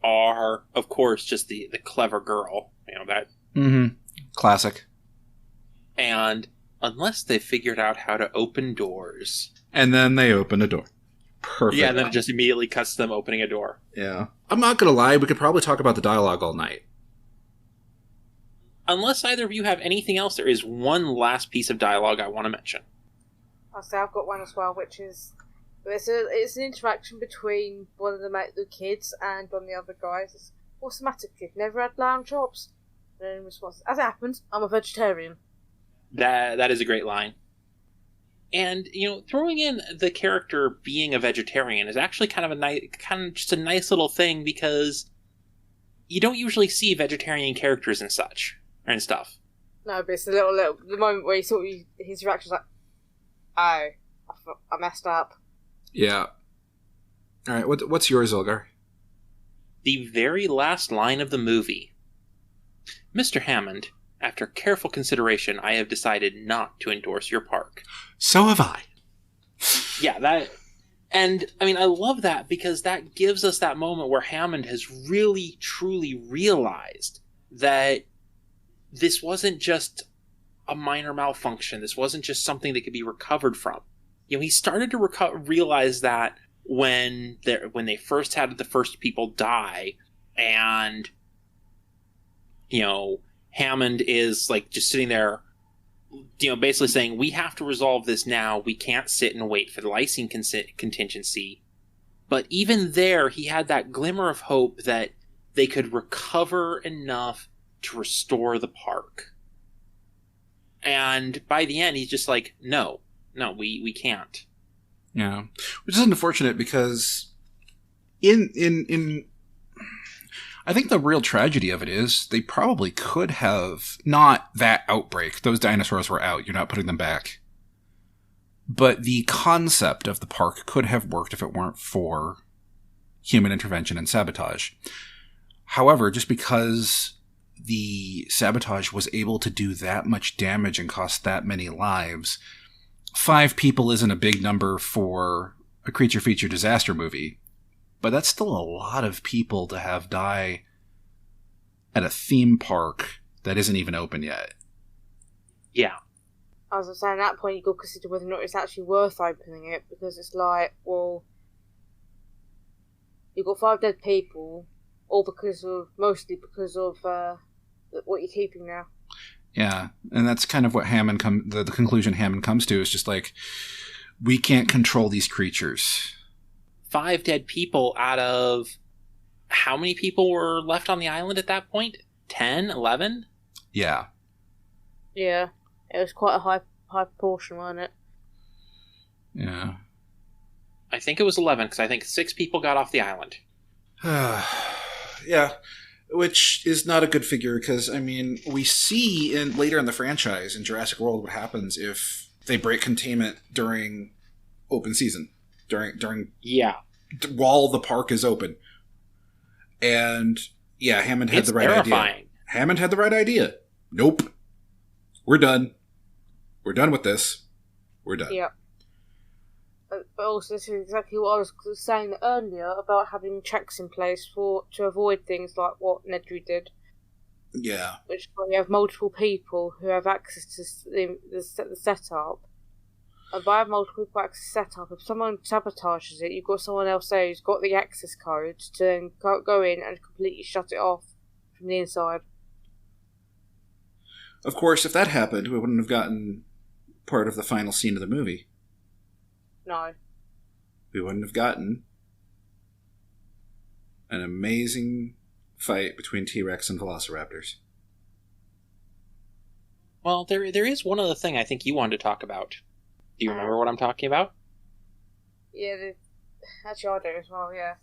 are, of course, just the clever girl. That. Mm-hmm. Classic. And unless they figured out how to open doors. And then they open a door. Perfect. Yeah, and then it just immediately cuts to them opening a door. Yeah. I'm not going to lie, we could probably talk about the dialogue all night. Unless either of you have anything else, there is one last piece of dialogue I want to mention. I'll say I've got one as well, which is it's an interaction between one of the kids and one of the other guys. It's, what's the matter, kid? Never had lamb chops? And in response, as it happens, I'm a vegetarian. That is a great line. And throwing in the character being a vegetarian is actually kind of just a nice little thing, because you don't usually see vegetarian characters and stuff. No, but it's the the moment where his reaction's like, oh, I messed up. Yeah. All right, what's yours, Zolgar? The very last line of the movie. Mr. Hammond, after careful consideration, I have decided not to endorse your park. So have I. Yeah, that... And, I love that, because that gives us that moment where Hammond has really, truly realized that this wasn't just a minor malfunction. This wasn't just something that could be recovered from. He started to realize that when they first had the first people die, and Hammond is just sitting there, basically saying, we have to resolve this now. We can't sit and wait for the lysine contingency. But even there, he had that glimmer of hope that they could recover enough to restore the park. And by the end, he's just like, no, we can't. Yeah. Which is unfortunate, because in I think the real tragedy of it is they probably could have not that outbreak. Those dinosaurs were out. You're not putting them back. But the concept of the park could have worked if it weren't for human intervention and sabotage. However, just because the sabotage was able to do that much damage and cost that many lives, 5 people isn't a big number for a creature feature disaster movie. But that's still a lot of people to have die at a theme park that isn't even open yet. Yeah. As I was saying, at that point, you got to consider whether or not it's actually worth opening it, because it's like, well, you've got 5 dead people, all mostly because of what you're keeping now. Yeah, and that's kind of what the conclusion Hammond comes to, is just like, we can't control these creatures. 5 dead people out of how many people were left on the island at that point? 10, 11? Yeah. Yeah, it was quite a high proportion, wasn't it? Yeah. I think it was 11, because I think 6 people got off the island. Yeah. Which is not a good figure, because, I mean, we see later in the franchise, in Jurassic World, what happens if they break containment during open season. During Yeah. While the park is open. And, yeah, Hammond had the right idea. Hammond had the right idea. Nope. We're done. We're done with this. We're done. Yeah. But also, this is exactly what I was saying earlier about having checks in place to avoid things like what Nedry did. Yeah. Which is why you have multiple people who have access to the setup. And by having multiple people access to the setup, if someone sabotages it, you've got someone else there who's got the access code to then go in and completely shut it off from the inside. Of course, if that happened, we wouldn't have gotten part of the final scene of the movie. No. We wouldn't have gotten an amazing fight between T-Rex and velociraptors. Well, there is one other thing I think you wanted to talk about. Do you remember what I'm talking about? Yeah, actually I do as well, yeah.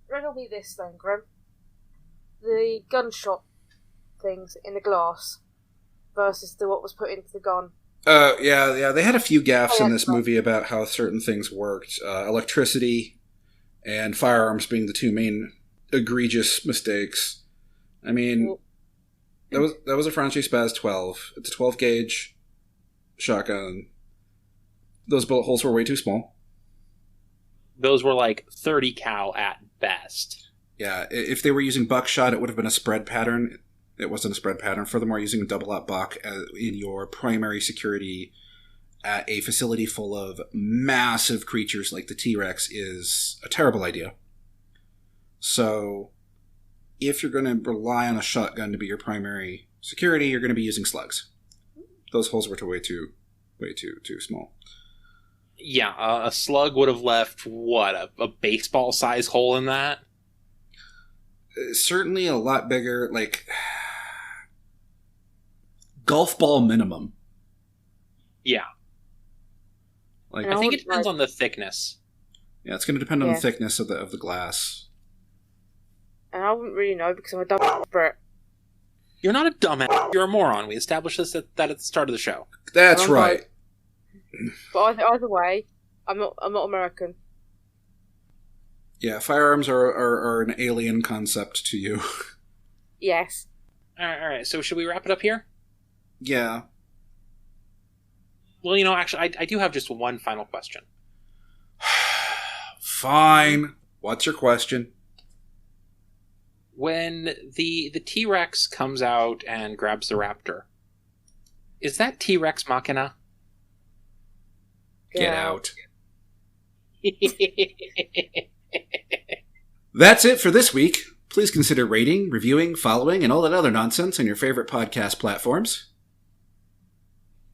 Riddle me this then, Grim. The gunshot things in the glass versus what was put into the gun. Yeah, they had a few gaffes in this movie about how certain things worked. Electricity and firearms being the two main egregious mistakes. I mean, that was a Franchi Spaz 12. It's a 12 gauge shotgun. Those bullet holes were way too small. Those were like 30 cal at best. Yeah, if they were using buckshot, it would have been a spread pattern. It wasn't a spread pattern. Furthermore, using a double-up buck in your primary security at a facility full of massive creatures like the T-Rex is a terrible idea. So, if you're going to rely on a shotgun to be your primary security, you're going to be using slugs. Those holes were way too small. Yeah, a slug would have left, a baseball-size hole in that? Certainly a lot bigger, like golf ball minimum. Yeah. Like, I think it depends on the thickness. Yeah, it's going to depend on the thickness of the glass. And I wouldn't really know because I'm a dumb Brit. You're not a dumbass. You're a moron. We established this at the start of the show. That's right. But either way, I'm not American. Yeah, firearms are an alien concept to you. Yes. All right. So should we wrap it up here? Yeah. Well, actually, I do have just one final question. Fine. What's your question? When the T-Rex comes out and grabs the raptor, is that T-Rex Machina? Get out. That's it for this week. Please consider rating, reviewing, following, and all that other nonsense on your favorite podcast platforms.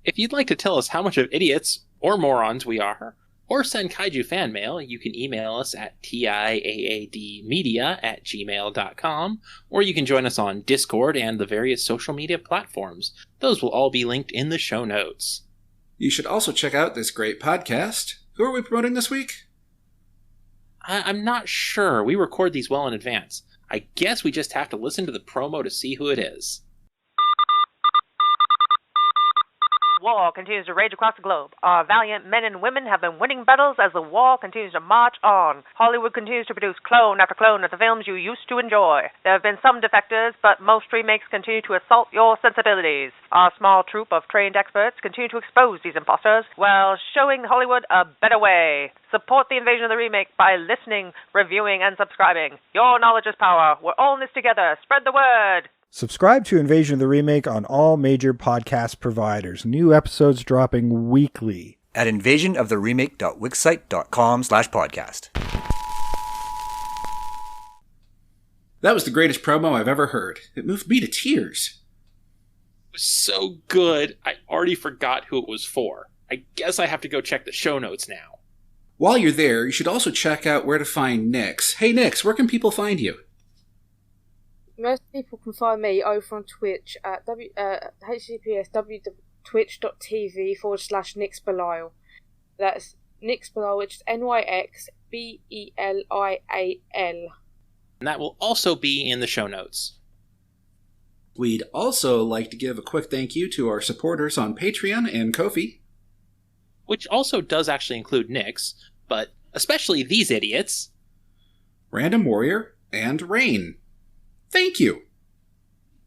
If you'd like to tell us how much of idiots or morons we are, or send Kaiju fan mail, you can email us at tiaadmedia@gmail.com, or you can join us on Discord and the various social media platforms. Those will all be linked in the show notes. You should also check out this great podcast. Who are we promoting this week? I'm not sure. We record these well in advance. I guess we just have to listen to the promo to see who it is. War continues to rage across the globe. Our valiant men and women have been winning battles as the war continues to march on. Hollywood continues to produce clone after clone of the films you used to enjoy. There have been some defectors, but most remakes continue to assault your sensibilities. Our small troop of trained experts continue to expose these imposters while showing Hollywood a better way. Support the invasion of the remake by listening, reviewing, and subscribing. Your knowledge is power. We're all in this together. Spread the word. Subscribe to Invasion of the Remake on all major podcast providers. New episodes dropping weekly. At invasionoftheremake.wixsite.com/podcast. That was the greatest promo I've ever heard. It moved me to tears. It was so good, I already forgot who it was for. I guess I have to go check the show notes now. While you're there, you should also check out where to find Nix. Hey Nix, where can people find you? most people can find me over on Twitch at https://twitch.tv/Nix Belial. That's Nix Belial, which is NYXBELIAL. And that will also be in the show notes. We'd also like to give a quick thank you to our supporters on Patreon and Ko-fi. Which also does actually include Nix, but especially these idiots. Random Warrior and Rain. Thank you!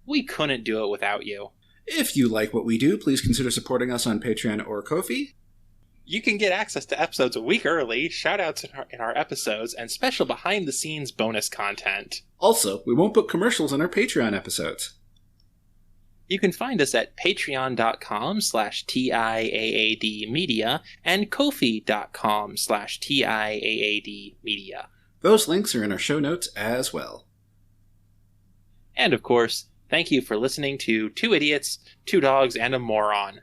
We couldn't do it without you. If you like what we do, please consider supporting us on Patreon or Ko-fi. You can get access to episodes a week early, shoutouts in our episodes, and special behind-the-scenes bonus content. Also, we won't put commercials in our Patreon episodes. You can find us at patreon.com/TIAADmedia and Ko-fi.com/TIAADmedia. Those links are in our show notes as well. And of course, thank you for listening to Two Idiots, Two Dogs, and a Moron.